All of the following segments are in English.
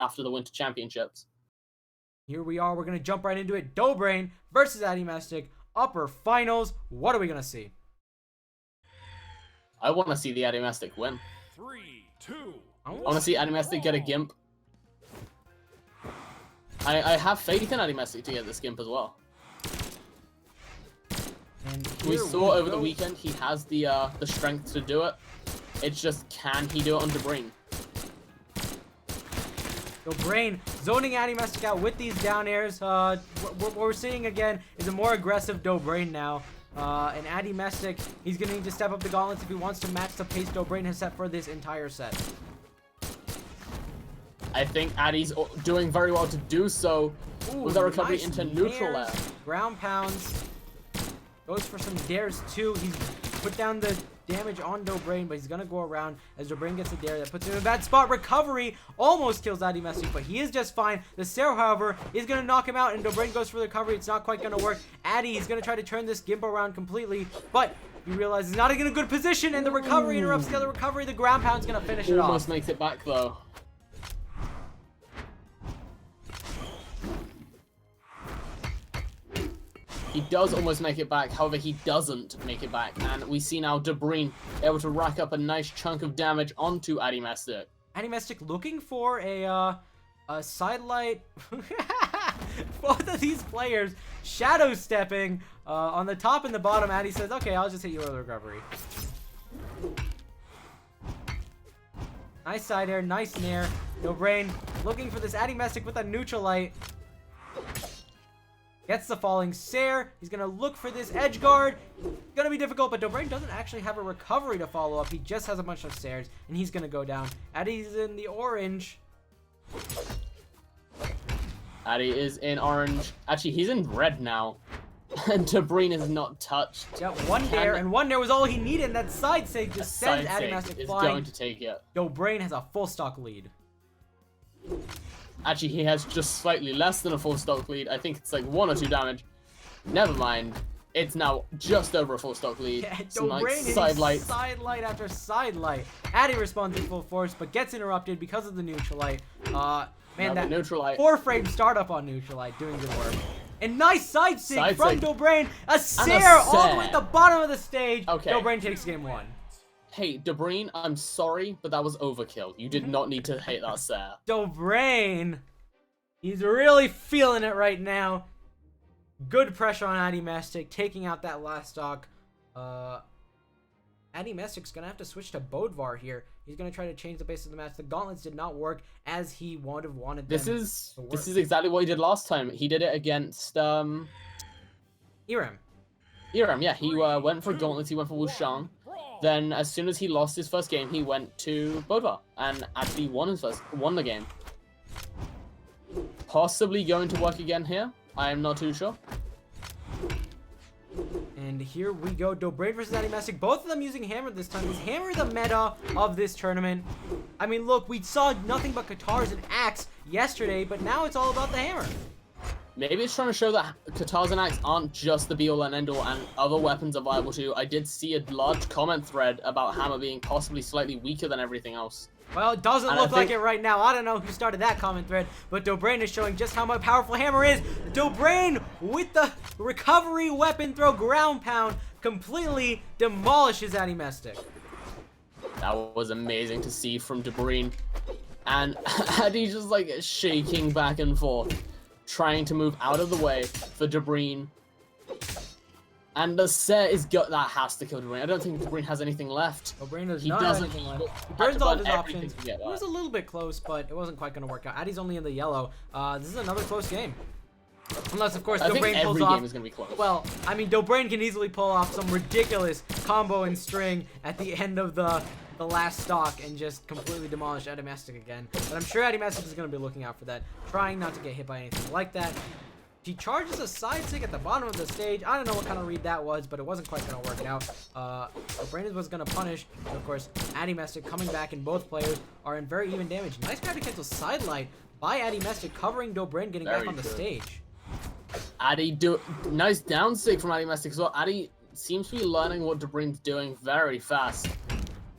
after the Winter Championships. Here we are. We're going to jump right into it. Dobrein versus Addymestic. Upper finals. What are we going to see? I want to see the Addymestic win. 3, 2. I want to see Addymestic get a Gimp. I have faith in Addymestic to get this Gimp as well. And We saw over the weekend he has the strength to do it. It's just, can he do it on Dobrein? Dobrein zoning Addymestic out with these down airs. What we're seeing again is a more aggressive Dobrein now. And Addymestic, he's going to need to step up the gauntlets if he wants to match the pace Dobrein has set for this entire set. I think Addy's doing very well to do so. Ooh, with a recovery nice into neutral nairs, air. Ground pounds. Goes for some dares too. He's put down the damage on Dobrein, but he's going to go around as Dobrein gets a dare that puts him in a bad spot. Recovery almost kills Addymestic, but he is just fine. The Sarah, however, is going to knock him out, and Dobrein goes for the recovery. It's not quite going to work. Addy is going to try to turn this Gimp around completely, but he realizes he's not in a good position, and the recovery interrupts the other recovery. The ground pound's going to finish it off. Almost makes it back, though. He does almost make it back, however, he doesn't make it back. And we see now Dobrein able to rack up a nice chunk of damage onto Addymestic. Addymestic looking for a sidelight. Both of these players shadow stepping on the top and the bottom. Addy says, okay, I'll just hit you with a recovery. Nice side air, nice nair. Dobrein looking for this Addymestic with a neutral light. Gets the falling Sair. He's going to look for this edge guard. Going to be difficult, but Dobrein doesn't actually have a recovery to follow up. He just has a bunch of Sairs, and he's going to go down. Addy's in the orange. Addy is in orange. Actually, he's in red now. And Dobrein is not touched. Got one dare, and one dare was all he needed. And that side save just sends Addymestic is flying. going to take it. Dobrein has a full stock lead. Actually, he has just slightly less than a full stock lead. I think it's like 1 or 2 damage. Never mind. It's now just over a full stock lead. Yeah, Some Dobrein like hitting side light. side light after side light. Addy responds in full force, but gets interrupted because of the neutral light. Man, that neutral light. 4-frame startup on neutral light doing good work. And nice side sig from sig. Dobrein. A Sair all the way at the Sair. bottom of the stage. Okay. Dobrein takes game 1. Hey, Dobrein, I'm sorry, but that was overkill. You did not need to hit that Sair. Dobrein, he's really feeling it right now. Good pressure on Addymestic, taking out that last stock. Addymestic's gonna have to switch to Bodvar here. He's gonna try to change the pace of the match. The gauntlets did not work as he would have wanted them to work. This is exactly what he did last time. He did it against Irem. Irem, yeah. He went for gauntlets. He went for Wushang. Then, as soon as he lost his first game, he went to Bodvar and actually won the game. Possibly going to work again here. I am not too sure. And here we go, Dobrein versus Addymestic. Both of them using Hammer this time. Is Hammer the meta of this tournament? I mean, look, we saw nothing but Katars and Axe yesterday, but now it's all about the Hammer. Maybe it's trying to show that Katars and Axe aren't just the be-all and end-all, and other weapons are viable too. I did see a large comment thread about Hammer being possibly slightly weaker than everything else. Well, it doesn't And look like it right now. I don't know who started that comment thread, but Dobrein is showing just how much powerful Hammer is. Dobrein with the recovery weapon throw ground pound completely demolishes Addymestic. That was amazing to see from Dobrein. And Addy's just like shaking back and forth, trying to move out of the way for Dobrein. And the set is that has to kill Dobrein. I don't think Dobrein has anything left. Dobrein does not have anything left. He burns all of his options. It was a little bit close, but it wasn't quite going to work out. Addy's only in the yellow. This is another close game. Unless, of course, Dobrein pulls off. Game is going to be close. Well, I mean, Dobrein can easily pull off some ridiculous combo and string at the end of the last stock and just completely demolish Addymestic again. But I'm sure Addymestic is going to be looking out for that, trying not to get hit by anything like that. He charges a side stick at the bottom of the stage. I don't know what kind of read that was, but it wasn't quite going to work out. Dobrein was going to punish. But of course, Addymestic coming back, and both players are in very even damage. Nice grab to cancel sidelight by Addymestic, covering Dobrein getting back on the stage. Addy nice down stick from Addymestic as well. Addy seems to be learning what Dobrein's doing very fast.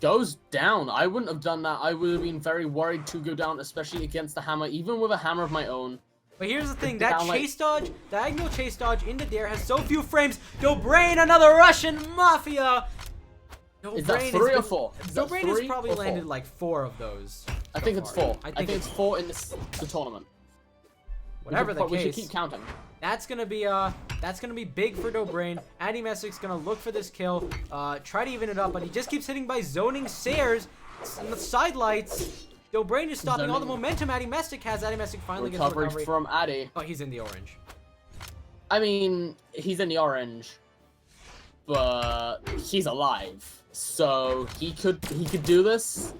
goes down. I wouldn't have done that. I would have been very worried to go down, especially against the hammer, even with a hammer of my own. But here's the thing, that chase dodge, diagonal chase dodge into the air has so few frames. Dobrein, another Russian Mafia. Is that 3 or 4? Dobrein has probably landed like 4 of those. I think it's 4. I think it's 4 in the tournament. Whatever the case, we should keep counting. That's gonna be big for Dobrein. Addymestic's gonna look for this kill, try to even it up, but he just keeps hitting by zoning Sayers and the side lights. Dobrein is stopping all the momentum Addymestic has. Addymestic finally gets the recovery from Addy. Oh, he's in the orange. I mean, he's in the orange, but he's alive, so he could do this.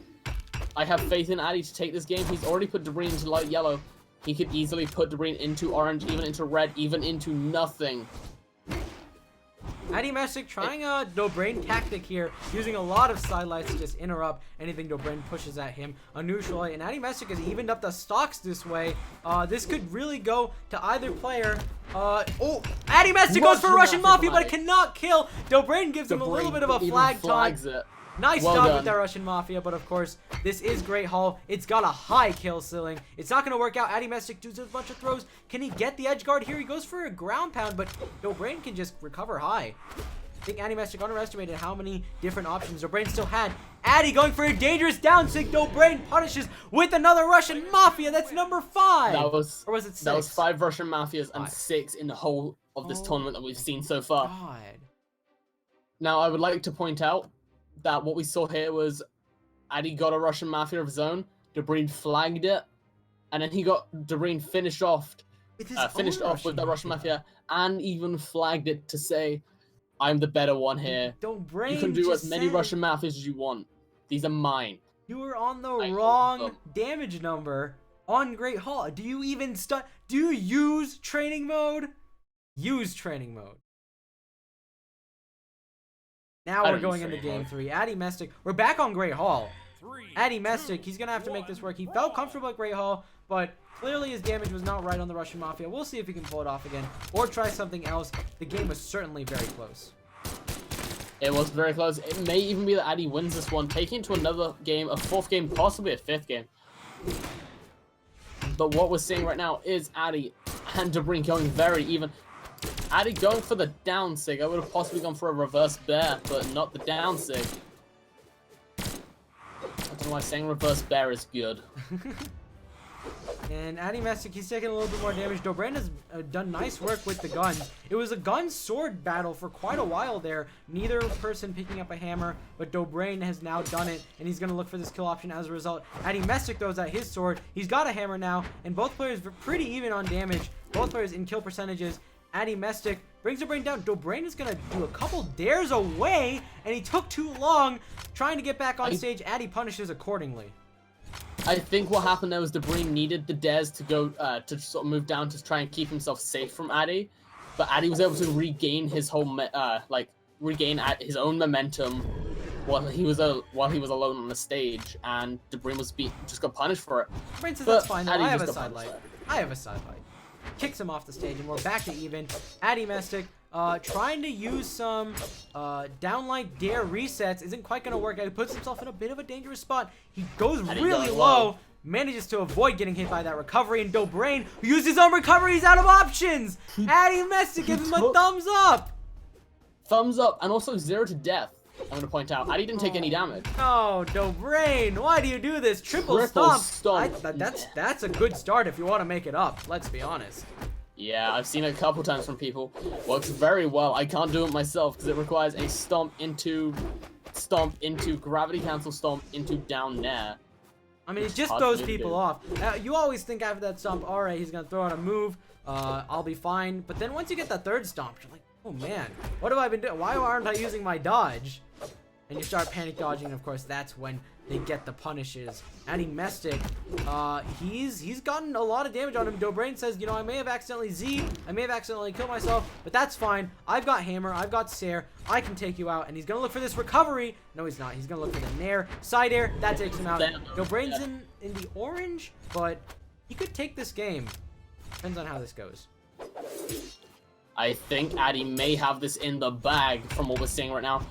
I have faith in Addy to take this game. He's already put Dobrein into light yellow. He could easily put Dobrein into orange, even into red, even into nothing. Addymestic trying a Dobrein tactic here, using a lot of sidelights to just interrupt anything Dobrein pushes at him. A neutral light, and Addymestic has evened up the stocks this way. This could really go to either player. Oh, Addymestic goes for Russian Mafia, but it cannot kill. Dobrein gives him a little bit of a flag taunt. Nice job with that Russian Mafia, but of course, this is Great Hall. It's got a high kill ceiling. It's not going to work out. Addymestic does a bunch of throws. Can he get the edge guard here? He goes for a ground pound, but Dobrein can just recover high. I think Addymestic underestimated how many different options Dobrein still had. Addy going for a dangerous down sig. Dobrein punishes with another Russian Mafia. That's number 5. Or was it 6? That was 5 Russian Mafias and 6 in the whole of this tournament that we've seen so far. God. Now, I would like to point out that what we saw here was Addy got a Russian Mafia of his own, Dobrein flagged it, and then Dobrein finished off with that Russian Mafia, and even flagged it to say, I'm the better one here. Dobrein, you can do as many Russian Mafias as you want. These are mine. You were on the wrong damage number on Great Hall. Do you even do you use training mode? Use training mode. Now we're going into game 3. Addymestic, we're back on Great Hall. Addymestic, he's going to have to make this work. He felt comfortable at Great Hall, but clearly his damage was not right on the Russian Mafia. We'll see if he can pull it off again or try something else. The game was certainly very close. It was very close. It may even be that Addy wins this one, taking it to another game, a 4th game, possibly a 5th game. But what we're seeing right now is Addy and Dobrein going very even. Addy going for the down sig. I would have possibly gone for a reverse bear, but not the down sig. I don't know why saying reverse bear is good. And Addymestic, he's taking a little bit more damage. Dobrein has done nice work with the guns. It was a gun-sword battle for quite a while there. Neither person picking up a hammer, but Dobrein has now done it, and he's going to look for this kill option as a result. Addymestic throws out his sword. He's got a hammer now, and both players are pretty even on damage. Both players in kill percentages. Addymestic brings Dobrein down. Dobrein is going to do a couple dares away, and he took too long trying to get back on stage. Addy punishes accordingly. I think what happened there was Dobrein needed the dares to go to sort of move down to try and keep himself safe from Addy, but Addy was able to regain his whole regain his own momentum while he was alone on the stage, and Dobrein just got punished for it. Dobrein says that's fine. I have a sidelight. Kicks him off the stage, and we're back to even. Addymestic trying to use some downlight dare resets isn't quite going to work out. He puts himself in a bit of a dangerous spot. He goes really low, manages to avoid getting hit by that recovery, and Dobrein, who used his own recovery, he's out of options. Addymestic gives him a thumbs up. Thumbs up, and also 0 to death. I'm going to point out, Addy didn't take any damage. Oh, Dobrein, why do you do this? Triple stomp. That's a good start if you want to make it up, let's be honest. Yeah, I've seen it a couple times from people. Works very well. I can't do it myself because it requires a stomp into gravity cancel stomp into down nair. I mean, it just throws people off. You always think after that stomp, all right, he's going to throw out a move. I'll be fine. But then once you get that third stomp, you're like, oh man, what have I been doing? Why aren't I using my dodge? And you start panic dodging, and of course, that's when they get the punishes. Addymestic, he's gotten a lot of damage on him. Dobrein says, you know, I may have accidentally Z'd, I may have accidentally killed myself, but that's fine. I've got hammer, I've got Sair, I can take you out. And he's gonna look for this recovery. No, he's not. He's gonna look for the nair, side air, that takes him out. Dobrein's in the orange, but he could take this game. Depends on how this goes. I think Addy may have this in the bag from what we're seeing right now.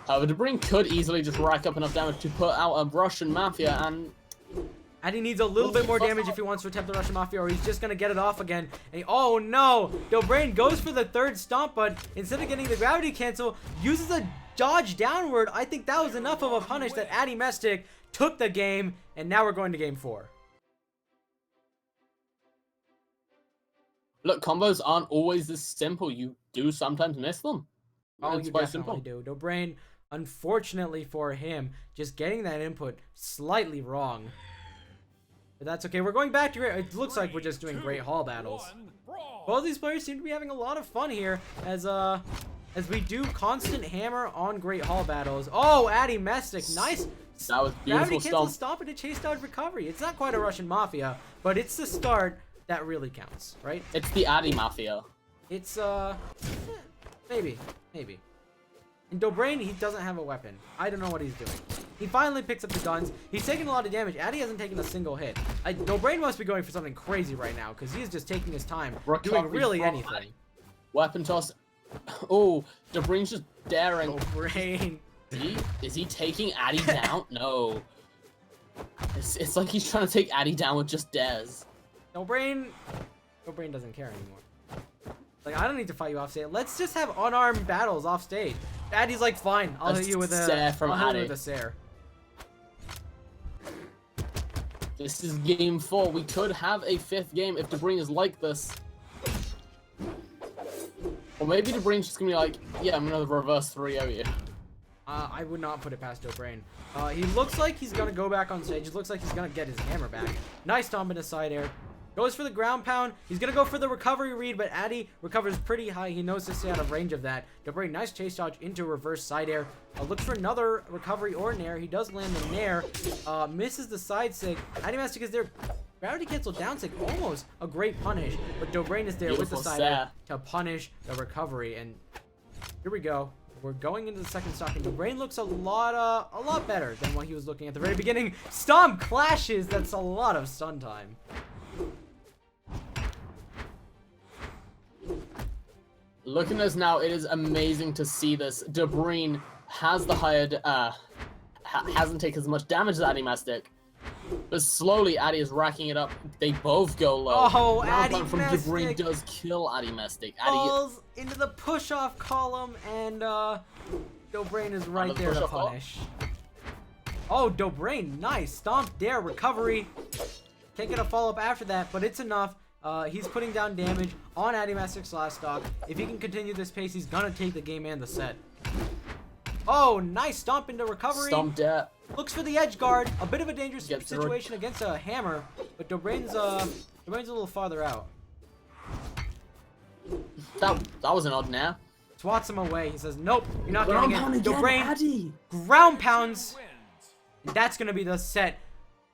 However, Dobrein could easily just rack up enough damage to put out a Russian Mafia, and Addy needs a little bit more damage if he wants to attempt the Russian Mafia, or he's just going to get it off again. And oh no! Dobrein goes for the third stomp, but instead of getting the gravity cancel, uses a dodge downward. I think that was enough of a punish that Addymestic took the game, and now we're going to game 4. look, combos aren't always this simple. You do sometimes miss them. Oh, It's you quite definitely simple. do. Dobrein, unfortunately for him, just getting that input slightly wrong. But that's okay. We're going back to it looks like we're just doing great hall battles. Both these players seem to be having a lot of fun here as we do constant hammer on great hall battles. Oh, Addymestic, nice. That was Gravity beautiful cancel stomp. stop and a chase dodge recovery. It's not quite a Russian Mafia, but it's the start that really counts, right? It's the Addy Mafia. It's maybe. And Dobrein, he doesn't have a weapon. I don't know what he's doing. He finally picks up the guns. He's taking a lot of damage. Addy hasn't taken a single hit. Dobrein must be going for something crazy right now because he's just taking his time, doing really from anything. Addy. Weapon toss. Oh, Dobrein's just daring. Dobrein. Is he taking Addy down? No. It's like he's trying to take Addy down with just dares. Dobrein doesn't care anymore. Like, I don't need to fight you off stage. Let's just have unarmed battles off stage. Addy's like, fine, I'll hit you with a Stare from I'll hit you Addy. with a Sare. This is game 4. We could have a 5th game if Dobrein is like this. Or maybe Dobrein's just gonna be like, yeah, I'm gonna reverse 3-0 you. I would not put it past Dobrein. He looks like he's gonna go back on stage. It looks like he's gonna get his hammer back. Nice stomp into side air. Goes for the ground pound. He's gonna go for the recovery read, but Addy recovers pretty high. He knows to stay out of range of that. Dobrein, nice chase dodge into reverse side air. Looks for another recovery or nair. He does land the nair. Misses the side sig. Addymestic is there. Gravity cancel down sig, almost a great punish, but Dobrein is there Beautiful with the side air to punish the recovery. And here we go. We're going into the second stock, and Dobrein looks a lot better than what he was looking at the very beginning. Stomp clashes. That's a lot of stun time. Looking at us now, it is amazing to see this. Dobrein has the higher, hasn't taken as much damage as Addymestic, but slowly Addy is racking it up. They both go low. Oh, Round from Addymestic Dobrein does kill Addymestic. falls into the push-off column, and Dobrein is right Onto the there to push-off wall. punish. Oh, Dobrein, nice stomp dare recovery. Can't get a follow-up after that, but it's enough. He's putting down damage on Addymestic's last stock. If he can continue this pace, he's gonna take the game and the set. Oh, nice stomp into recovery. Stomp dare. Looks for the edge guard. A bit of a dangerous Gets the situation against a hammer, but Dobrein's a little farther out. That was an odd nair. Swats him away. He says, "Nope, you're not Ground getting pound it." again, Dobrein Addy. ground pounds. And that's gonna be the set.